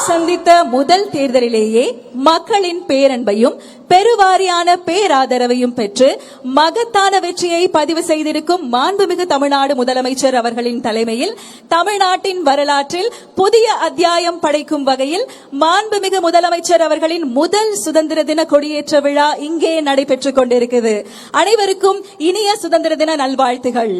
சந்தித்த முதல் தேர்தலிலேயே மக்களின் பேரன்பையும் பெருவாரியான பேராதரவையும் பெற்று மகத்தான வெற்றியை பதிவு செய்திருக்கும் மாண்புமிகு தமிழ்நாடு முதலமைச்சர் அவர்களின் தலைமையில் தமிழ்நாட்டின் வரலாற்றில் புதிய அத்தியாயம் படைக்கும் வகையில் மாண்புமிகு முதலமைச்சர் அவர்களின் முதல் சுதந்திர தின கொடியேற்ற விழா இங்கே நடைபெற்றுக் கொண்டிருக்கிறது. அனைவருக்கும் இனிய சுதந்திர தின நல்வாழ்த்துகள்.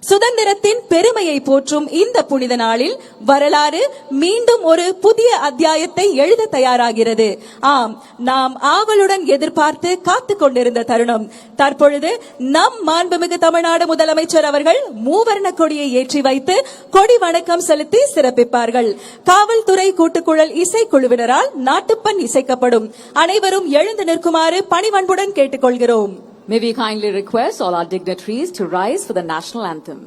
சுதந்திரத்தின் பெருமையை போற்றும் இந்த புனித நாளில் வரலாறு மீண்டும் ஒரு புதிய அத்தியாயத்தை எழுத தயாராகிறது. ஆம், நாம் ஆவலுடன் எதிர்பார்த்து காத்துக் கொண்டிருந்த தருணம் தற்பொழுது நம் மாண்புமிகு தமிழ்நாடு முதலமைச்சர் அவர்கள் மூவர்ண கொடியை ஏற்றி வைத்து கொடி வணக்கம் செலுத்தி சிறப்பிப்பார்கள். காவல்துறை கூட்டுக்குழல் இசைக்குழுவினரால் நாட்டுப்பண் இசைக்கப்படும். அனைவரும் எழுந்து நிற்குமாறு பணிவன்புடன் கேட்டுக்கொள்கிறோம். May we kindly request all our dignitaries to rise for the national anthem.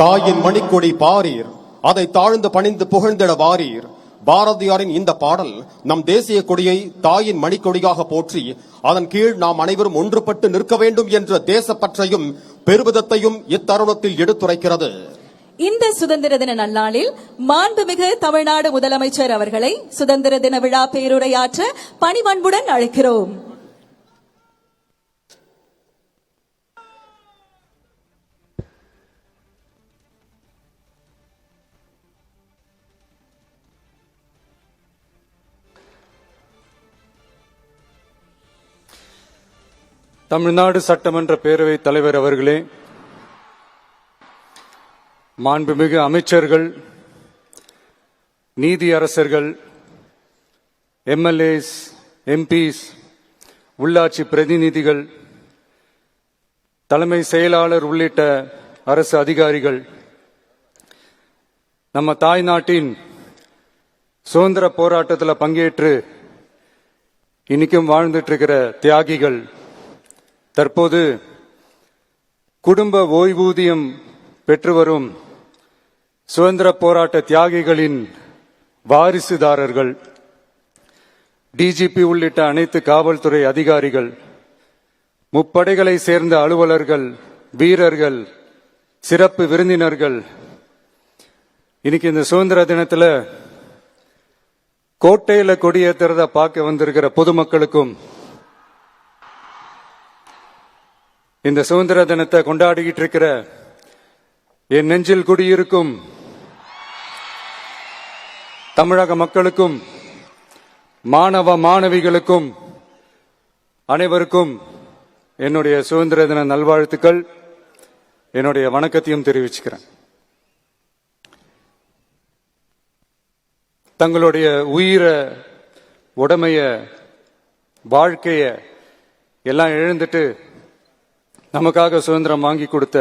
தாயின் மணிக்கொடி பாரீர், அதை தாழ்ந்து பணிந்து புகழ்ந்திட வாரீர். பாரதியாரின் இந்த பாடல் நம் தேசிய கொடியை தாயின் மணிக்கொடியாக போற்றி அதன் கீழ் நாம் அனைவரும் ஒன்றுபட்டு நிற்க வேண்டும் என்ற தேசப்பற்றையும் பெருமிதத்தையும் இத்தருணத்தில் எடுத்துரைக்கிறது. இந்த சுதந்திர தின நன்னாளில் மாண்புமிகு தமிழ்நாடு முதலமைச்சர் அவர்களை சுதந்திர தின விழா பேருரையாற்ற பணிவன்புடன் அழைக்கிறோம். தமிழ்நாடு சட்டமன்ற பேரவைத் தலைவர் அவர்களே, மாண்புமிகு அமைச்சர்கள், நீதியரசர்கள், எம்எல்ஏஸ், எம்பிஸ், உள்ளாட்சி பிரதிநிதிகள், தலைமை செயலாளர் உள்ளிட்ட அரசு அதிகாரிகள், நம்ம தாய்நாட்டின் சுதந்திர போராட்டத்தில் பங்கேற்று இன்னைக்கும் வாழ்ந்துட்டு இருக்கிற தியாகிகள், தற்போது குடும்ப ஓய்வூதியம் பெற்று வரும் சுதந்திர போராட்ட தியாகிகளின் வாரிசுதாரர்கள், டிஜிபி உள்ளிட்ட அனைத்து காவல்துறை அதிகாரிகள், முப்படைகளை சேர்ந்த அலுவலர்கள், வீரர்கள், சிறப்பு விருந்தினர்கள், இன்னைக்கு இந்த சுதந்திர தினத்துல கோட்டையில கொடியேற்றுறத பார்க்க வந்திருக்கிற பொதுமக்களுக்கும், இந்த சுதந்திர தினத்தை கொண்டாடிக்கிட்டு இருக்கிற என் நெஞ்சில் குடியிருக்கும் தமிழக மக்களுக்கும், மாணவ மாணவிகளுக்கும் அனைவருக்கும் என்னுடைய சுதந்திர தின நல்வாழ்த்துக்கள், என்னுடைய வணக்கத்தையும் தெரிவிச்சுக்கிறேன். தங்களுடைய உயிரை, உடமைய, வாழ்க்கைய எல்லாம் இழந்துட்டு நமக்காக சுதந்திரம் வாங்கி கொடுத்த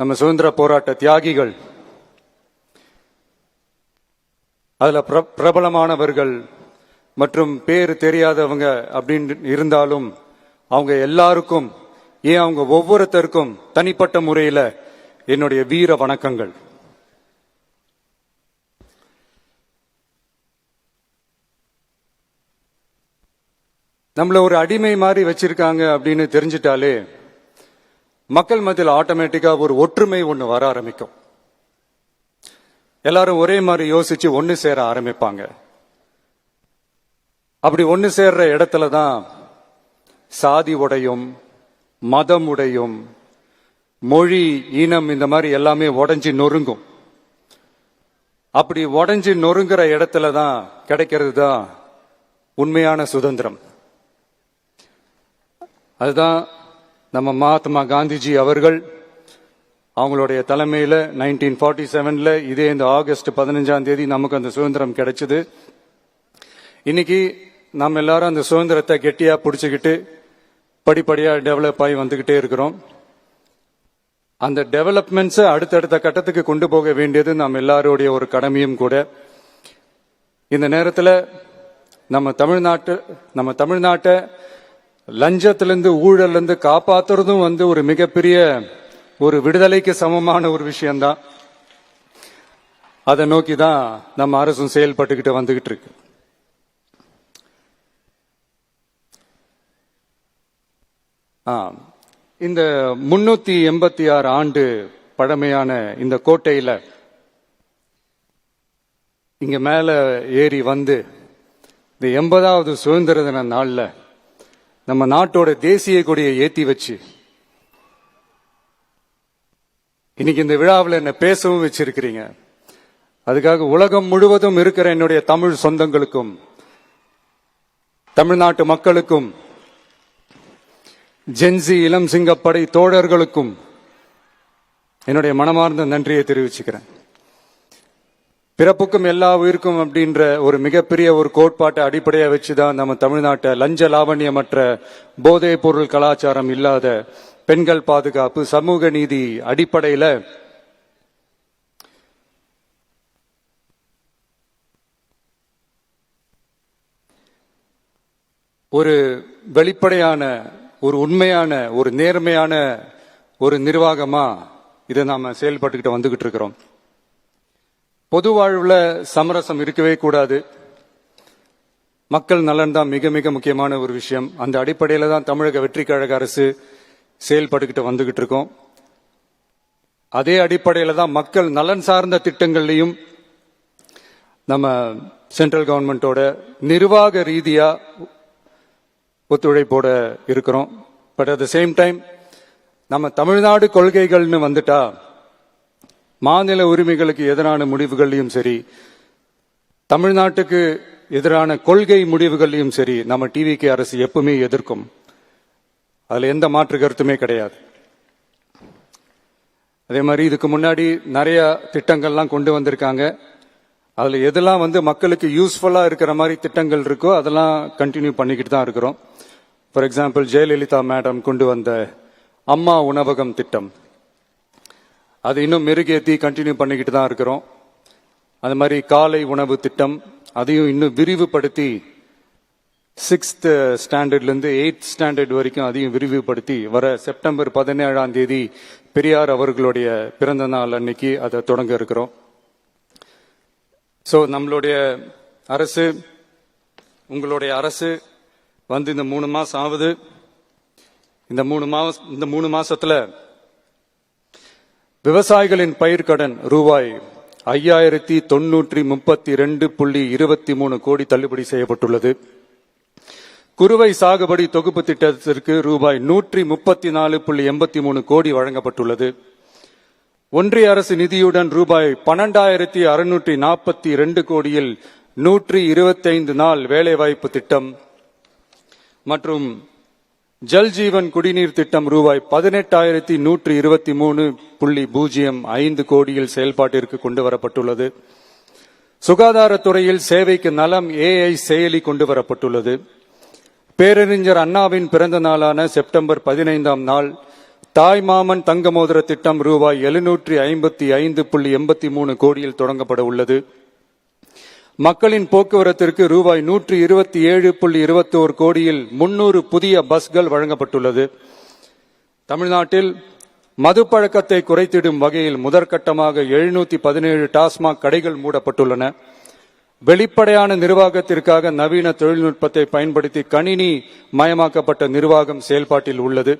நம்ம சுதந்திர போராட்ட தியாகிகள், அதுல பிரபலமானவர்கள் மற்றும் பேர் தெரியாதவங்க அப்படின்னு இருந்தாலும் அவங்க எல்லாருக்கும், ஏன் அவங்க ஒவ்வொருத்தருக்கும் தனிப்பட்ட முறையில என்னுடைய வீர வணக்கங்கள். நம்மள ஒரு அடிமை மாதிரி வச்சிருக்காங்க அப்படின்னு தெரிஞ்சிட்டாலே மக்கள் மத்தியில் ஆட்டோமேட்டிக்கா ஒரு ஒற்றுமை ஒண்ணு வர ஆரம்பிக்கும். எல்லாரும் ஒரே மாதிரி யோசிச்சு ஒன்னு சேர ஆரம்பிப்பாங்க. அப்படி ஒன்னு சேர்ற இடத்துல தான் சாதி உடையும், மதம் உடையும், மொழி, இனம் இந்த மாதிரி எல்லாமே உடைஞ்சு நொறுங்கும். அப்படி உடைஞ்சு நொறுங்குற இடத்துல தான் கிடைக்கிறது தான் உண்மையான சுதந்திரம். அதுதான் நம்ம மகாத்மா காந்திஜி அவர்கள் அவங்களுடைய தலைமையில 1947ல இதே இந்த ஆகஸ்ட் 15ஆம் தேதி நமக்கு அந்த சுதந்திரம் கிடைச்சது. இன்னைக்கு நம்ம எல்லாரும் அந்த சுதந்திரத்தை கெட்டியா பிடிச்சுக்கிட்டு படிப்படியா டெவலப் ஆகி வந்துகிட்டே இருக்கிறோம். அந்த டெவலப்மெண்ட்ஸை அடுத்தடுத்த கட்டத்துக்கு கொண்டு போக வேண்டியது நம்ம எல்லாருடைய ஒரு கடமையும் கூட. இந்த நேரத்தில் நம்ம தமிழ்நாட்டை லஞ்சத்திலிருந்து ஊழலிருந்து காப்பாத்துறதும் ஒரு மிகப்பெரிய ஒரு விடுதலைக்கு சமமான ஒரு விஷயம்தான். அதை நோக்கி தான் நம்ம அரசும் செயல்பட்டுக்கிட்டு வந்துகிட்டு இருக்கு. இந்த 386 ஆண்டு பழமையான இந்த கோட்டையில இங்க மேல ஏறி வந்து இந்த 80வது சுதந்திர தின நாள்ல நம்ம நாட்டோட தேசிய கொடியை ஏத்தி வச்சு இன்னைக்கு இந்த விழாவில் என்ன பேசவும் வச்சிருக்கிறீங்க. அதுக்காக உலகம் முழுவதும் இருக்கிற என்னுடைய தமிழ் சொந்தங்களுக்கும் தமிழ்நாட்டு மக்களுக்கும் ஜென்சி இளம் சிங்கப்படை தோழர்களுக்கும் என்னுடைய மனமார்ந்த நன்றியை தெரிவிச்சுக்கிறேன். பிறப்புக்கும் எல்லா உயிருக்கும் அப்படின்ற ஒரு மிகப்பெரிய ஒரு கோட்பாட்டை அடிப்படையா வச்சுதான் நம்ம தமிழ்நாட்டை லஞ்ச லாவண்யமற்ற போதைப் பொருள் கலாச்சாரம் இல்லாத பெண்கள் பாதுகாப்பு, சமூக நீதி அடிப்படையில ஒரு வெளிப்படையான, ஒரு உண்மையான, ஒரு நேர்மையான ஒரு நிர்வாகமா இதை நாம செயல்பட்டுக்கிட்டு வந்துகிட்டு இருக்கிறோம். பொது வாழ்வுல சமரசம் இருக்கவே கூடாது. மக்கள் நலன் தான் மிக மிக முக்கியமான ஒரு விஷயம். அந்த அடிப்படையில தான் தமிழக வெற்றி கழக அரசு செயல்பட்டுக்கிட்டு வந்துகிட்டு இருக்கோம். அதே அடிப்படையில தான் மக்கள் நலன் சார்ந்த திட்டங்கள்லையும் நம்ம சென்ட்ரல் கவர்மெண்டோட நிர்வாக ரீதியா ஒத்துழைப்போட இருக்கிறோம். But at the same time நம்ம தமிழ்நாடு கொள்கைகள்னு வந்துட்டா மாநில உரிமைகளுக்கு எதிரான முடிவுகளையும் சரி, தமிழ்நாட்டுக்கு எதிரான கொள்கை முடிவுகளையும் சரி நம்ம டிவிகே அரசு எப்பவுமே எதிர்க்கும். அதுல எந்த மாற்று கருத்துமே கிடையாது. அதே மாதிரி இதுக்கு முன்னாடி நிறைய திட்டங்கள்லாம் கொண்டு வந்திருக்காங்க. அதுல எதெல்லாம் மக்களுக்கு யூஸ்ஃபுல்லா இருக்கிற மாதிரி திட்டங்கள் இருக்கோ அதெல்லாம் கண்டினியூ பண்ணிக்கிட்டு தான் இருக்கிறோம். ஃபார் எக்ஸாம்பிள், ஜெயலலிதா மேடம் கொண்டு வந்த அம்மா உணவகம் திட்டம், அது இன்னும் மெருகேற்றி கண்டினியூ பண்ணிக்கிட்டு தான் இருக்கிறோம். அது மாதிரி காலை உணவு திட்டம், அதையும் இன்னும் விரிவுபடுத்தி 6th ஸ்டாண்டர்ட்ல இருந்து 8th ஸ்டாண்டர்ட் வரைக்கும் அதையும் விரிவுபடுத்தி வர செப்டம்பர் 17ஆம் தேதி பெரியார் அவர்களுடைய பிறந்த நாள் அன்னைக்கு அதை தொடங்க இருக்கிறோம். சோ நம்மளுடைய அரசு, உங்களுடைய அரசு இந்த 3 மாசம் ஆகுது. இந்த 3 மாசத்துல விவசாயிகளின் பயிர்க்கடன் ரூபாய் 5932.23 கோடி தள்ளுபடி செய்யப்பட்டுள்ளது. குறுவை சாகுபடி தொகுப்பு திட்டத்திற்கு ரூபாய் 134.83 கோடி வழங்கப்பட்டுள்ளது. ஒன்றிய அரசு நிதியுடன் ரூபாய் 12,642 கோடியில் 125 நாள் வேலைவாய்ப்பு திட்டம் மற்றும் ஜல் ஜீவன் குடிநீர் திட்டம் ரூபாய் 18,123.05 கோடியில் செயல்பாட்டிற்கு கொண்டு வரப்பட்டுள்ளது. சுகாதாரத்துறையில் சேவைக்கு நலம் AI செயலி கொண்டு வரப்பட்டுள்ளது. பேரறிஞர் அண்ணாவின் பிறந்த நாளான செப்டம்பர் 15ஆம் நாள் தாய்மாமன் தங்க மோதிர திட்டம் ரூபாய் 755.83 கோடியில் தொடங்கப்பட உள்ளது. மக்களின் போக்குவரத்திற்கு ரூபாய் 127.21 கோடியில் 300 புதிய பஸ்கள் வழங்கப்பட்டுள்ளது. தமிழ்நாட்டில் மது பழக்கத்தை குறைத்திடும் வகையில் முதற்கட்டமாக 717 டாஸ்மாக் கடைகள் மூடப்பட்டுள்ளன. வெளிப்படையான நிர்வாகத்திற்காக நவீன தொழில்நுட்பத்தை பயன்படுத்தி கணினி மயமாக்கப்பட்ட நிர்வாகம் செயல்பாட்டில் உள்ளது.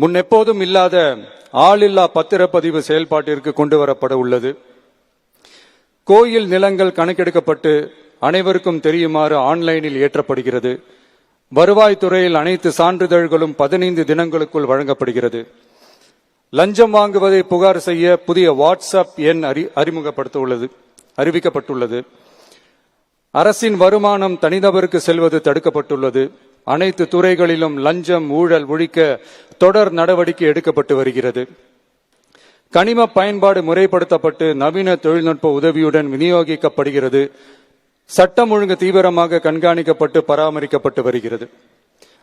முன்னெப்போதும் இல்லாத ஆளில்லா பத்திரப்பதிவு செயல்பாட்டிற்கு கொண்டு வரப்பட உள்ளது. கோயில் நிலங்கள் கணக்கெடுக்கப்பட்டு அனைவருக்கும் தெரியுமாறு ஆன்லைனில் ஏற்றப்படுகிறது. வருவாய்த்துறையில் அனைத்து சான்றிதழ்களும் 15 தினங்களுக்குள் வழங்கப்படுகிறது. லஞ்சம் வாங்குவதை புகார் செய்ய புதிய வாட்ஸ்அப் எண் அறிவிக்கப்பட்டுள்ளது. அரசின் வருமானம் தனிநபருக்கு செல்வது தடுக்கப்பட்டுள்ளது. அனைத்து துறைகளிலும் லஞ்சம் ஊழல் ஒழிக்க தொடர் நடவடிக்கை எடுக்கப்பட்டு வருகிறது. கனிம பயன்பாடு முறைப்படுத்தப்பட்டு நவீன தொழில்நுட்ப உதவியுடன் விநியோகிக்கப்படுகிறது. சட்டம் ஒழுங்கு தீவிரமாக கண்காணிக்கப்பட்டு பராமரிக்கப்பட்டு வருகிறது.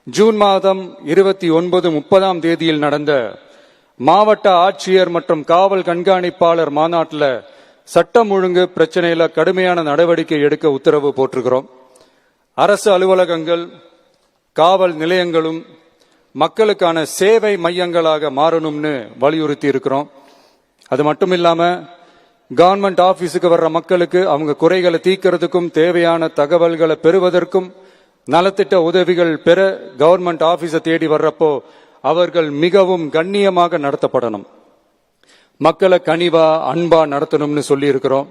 ஜூன் மாதம் 29, 30 தேதியில் நடந்த மாவட்ட ஆட்சியர் மற்றும் காவல் கண்காணிப்பாளர் மாநாட்டில் சட்டம் ஒழுங்கு பிரச்சனையில கடுமையான நடவடிக்கை எடுக்க உத்தரவு போட்டிருக்கிறோம். அரசு அலுவலகங்கள் காவல் நிலையங்களும் மக்களுக்கான சேவை மையங்களாக மாறணும்னு வலியுறுத்தி இருக்கிறோம். அது மட்டும் இல்லாம கவர்மெண்ட் ஆபீஸுக்கு வர்ற மக்களுக்கு அவங்க குறைகளை தீர்க்கிறதுக்கும் தேவையான தகவல்களை பெறுவதற்கும் நலத்திட்ட உதவிகள் பெற கவர்மெண்ட் ஆபீஸை தேடி வர்றப்போ அவர்கள் மிகவும் கண்ணியமாக நடத்தப்படணும். மக்களை கனிவா அன்பா நடத்தணும்னு சொல்லி இருக்கிறோம்.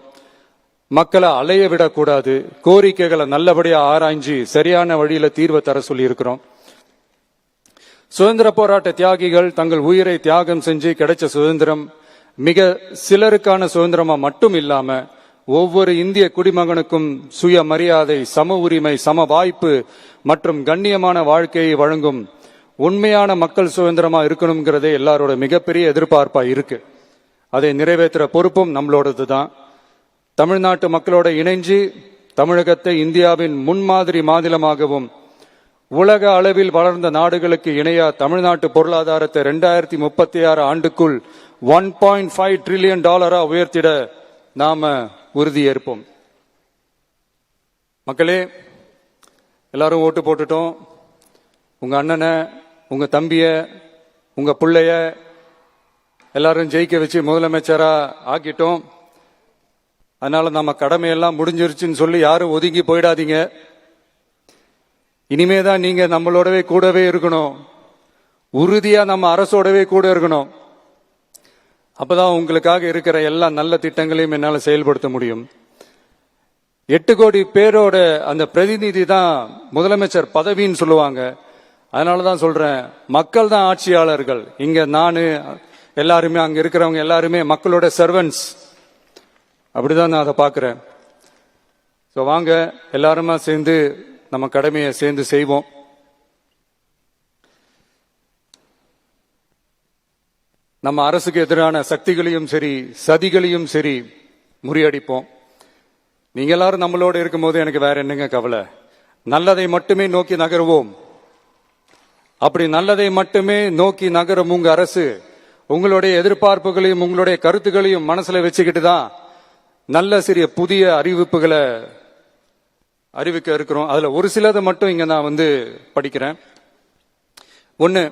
மக்களை அலைய விடக்கூடாது. கோரிக்கைகளை நல்லபடியா ஆராய்ஞ்சு சரியான வழியில தீர்வை தர சொல்லி இருக்கிறோம். சுதந்திர போராட்ட தியாகிகள் தங்கள் உயிரை தியாகம் செஞ்சு கிடைச்ச சுதந்திரம் மிக சிலருக்கான சுதந்திரமா மட்டும் இல்லாம ஒவ்வொரு இந்திய குடிமகனுக்கும் சுய மரியாதை, சம உரிமை, சம வாய்ப்பு மற்றும் கண்ணியமான வாழ்க்கையை வழங்கும் உண்மையான மக்கள் சுதந்திரமா இருக்கணுங்கிறதே எல்லாரோட மிகப்பெரிய எதிர்பார்ப்பா இருக்கு. அதை நிறைவேற்றுற பொறுப்பும் நம்மளோடது தான். தமிழ்நாட்டு மக்களோட இணைஞ்சு தமிழகத்தை இந்தியாவின் முன்மாதிரி மாநிலமாகவும் உலக அளவில் வளர்ந்த நாடுகளுக்கு இணையா தமிழ்நாட்டு பொருளாதாரத்தை 2036 ஆண்டுக்குள் $1.5 trillion உயர்த்திட நாம உறுதியேற்போம். மக்களே, எல்லாரும் ஓட்டு போட்டுட்டோம். உங்க அண்ணனை, உங்க தம்பிய, உங்க பிள்ளைய எல்லாரும் ஜெயிக்க வச்சு முதலமைச்சரா ஆக்கிட்டோம். அதனால நம்ம கடமையெல்லாம் முடிஞ்சிருச்சுன்னு சொல்லி யாரும் ஒதுங்கி போயிடாதீங்க. இனிமேதான் நீங்க நம்மளோடவே கூடவே இருக்கணும். உறுதியா நம்ம அரசோடவே கூட இருக்கணும். அப்பதான் உங்களுக்காக இருக்கிற எல்லா நல்ல திட்டங்களையும் என்னால செயல்படுத்த முடியும். 8 கோடி பேரோட அந்த பிரதிநிதி தான் முதலமைச்சர் பதவின்னு சொல்லுவாங்க. அதனாலதான் சொல்றேன், மக்கள் தான் ஆட்சியாளர்கள். இங்க நானு எல்லாருமே, அங்க இருக்கிறவங்க எல்லாருமே மக்களோட சர்வன்ட்ஸ். அப்படிதான் நான் அதை பாக்குறேன். வாங்க எல்லாருமா சேர்ந்து நம்ம கடமையை சேர்ந்து செய்வோம். நம்ம அரசுக்கு எதிரான சக்திகளையும் சரி சதிகளையும் சரி முறியடிப்போம். நீங்க எல்லாரும் நம்மளோட இருக்கும்போது எனக்கு வேற என்னங்க கவலை? நல்லதை மட்டுமே நோக்கி நகருவோம். அப்படி நல்லதை மட்டுமே நோக்கி நகரும் உங்க அரசு உங்களுடைய எதிர்பார்ப்புகளையும் உங்களுடைய கருத்துக்களையும் மனசுல வச்சுக்கிட்டு தான் நல்ல சிறிய புதிய அறிவிப்புகளை அறிவிக்க இருக்கிறோம். அதுல ஒரு சிலதை மட்டும் இங்க நான் படிக்கிறேன். 1,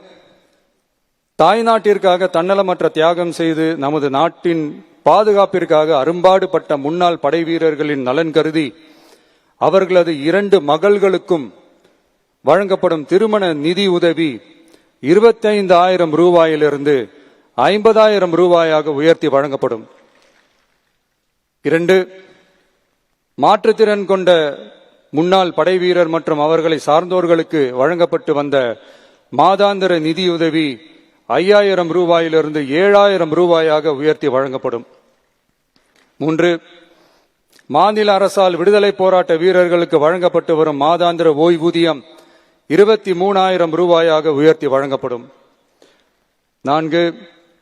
தாய்நாட்டிற்காக தன்னலமற்ற தியாகம் செய்து நமது நாட்டின் பாதுகாப்பிற்காக அரும்பாடுபட்ட முன்னாள் படை வீரர்களின் நலன் கருதி அவர்களது 2 மகள்களுக்கும் வழங்கப்படும் திருமண நிதி உதவி 25,000 ரூபாயிலிருந்து 50,000 ரூபாயாக உயர்த்தி வழங்கப்படும். 2, மாற்றுத்திறன் கொண்ட முன்னாள் படை வீரர் மற்றும் அவர்களை சார்ந்தோர்களுக்கு வழங்கப்பட்டு வந்த மாதாந்திர நிதியுதவி 5,000 ரூபாயிலிருந்து 7,000 ரூபாயாக உயர்த்தி வழங்கப்படும். 3, மாநில அரசால் விடுதலை போராட்ட வீரர்களுக்கு வழங்கப்பட்டு வரும் மாதாந்திர ஓய்வூதியம் 23,000 ரூபாயாக உயர்த்தி வழங்கப்படும். 4,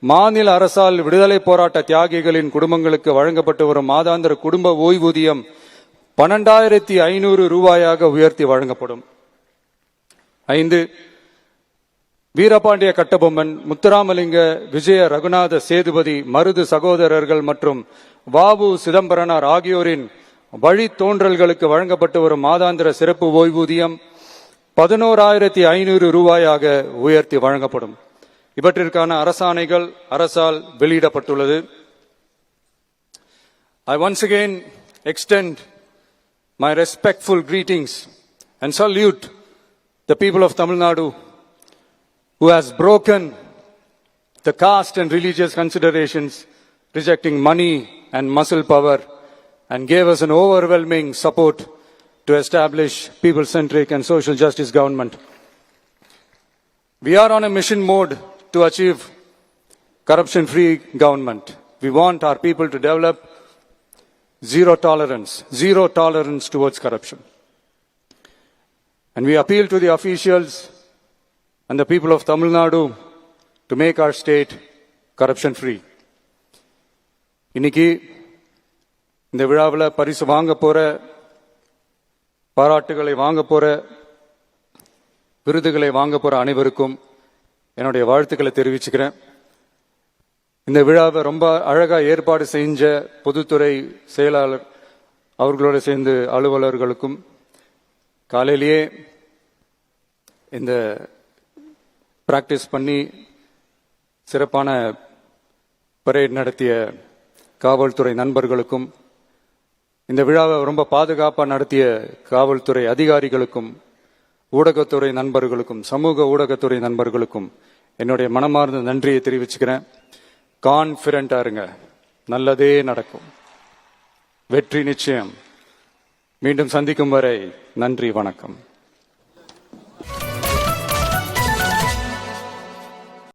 மாநில அரசால் விடுதலை போராட்ட தியாகிகளின் குடும்பங்களுக்கு வழங்கப்பட்டு வரும் மாதாந்திர குடும்ப ஓய்வூதியம் 12,500 ரூபாயாக உயர்த்தி வழங்கப்படும். 5, வீரபாண்டிய கட்டபொம்மன், முத்துராமலிங்க, விஜய ரகுநாத சேதுபதி, மருது சகோதரர்கள் மற்றும் வாவு சிதம்பரனார் ஆகியோரின் வழித்தோன்றல்களுக்கு வழங்கப்பட்டு வரும் மாதாந்திர சிறப்பு ஓய்வூதியம் 11,500 ரூபாயாக உயர்த்தி வழங்கப்படும். இவற்றிற்கான அரசாணைகள் அரசால் வெளியிடப்பட்டுள்ளது. I once again extend my respectful greetings and salute the people of Tamil Nadu who has broken the caste and religious considerations, rejecting money and muscle power, and gave us an overwhelming support to establish people-centric and social justice government. We are on a mission mode to achieve corruption-free government. We want our people to develop zero tolerance towards corruption. And we appeal to the officials and the people of Tamil Nadu to make our state corruption-free. இன்னைக்கு இந்த விழாவில் பரிசு வாங்க போற, பாராட்டுகளை வாங்க போற, விருதுகளை வாங்க போற அனைவருக்கும் என்னுடைய வாழ்த்துக்களை தெரிவிச்சுக்கிறேன். இந்த விழாவை ரொம்ப அழகா ஏற்பாடு செஞ்ச பொதுத்துறை செயலாளர் அவர்களோட சேர்ந்து அலுவலர்களுக்கும், காலையிலேயே இந்த பிராக்டிஸ் பண்ணி சிறப்பான பரேட் நடத்திய காவல்துறை நண்பர்களுக்கும், இந்த விழாவை ரொம்ப பாதுகாப்பாக நடத்திய காவல்துறை அதிகாரிகளுக்கும், ஊடகத்துறை நண்பர்களுக்கும், சமூக ஊடகத்துறை நண்பர்களுக்கும் என்னுடைய மனமார்ந்த நன்றியை தெரிவிச்சுக்கிறேன். கான்ஃபிடண்டா இருங்க, நல்லதே நடக்கும், வெற்றி நிச்சயம். மீண்டும் சந்திக்கும் வரை நன்றி, வணக்கம்.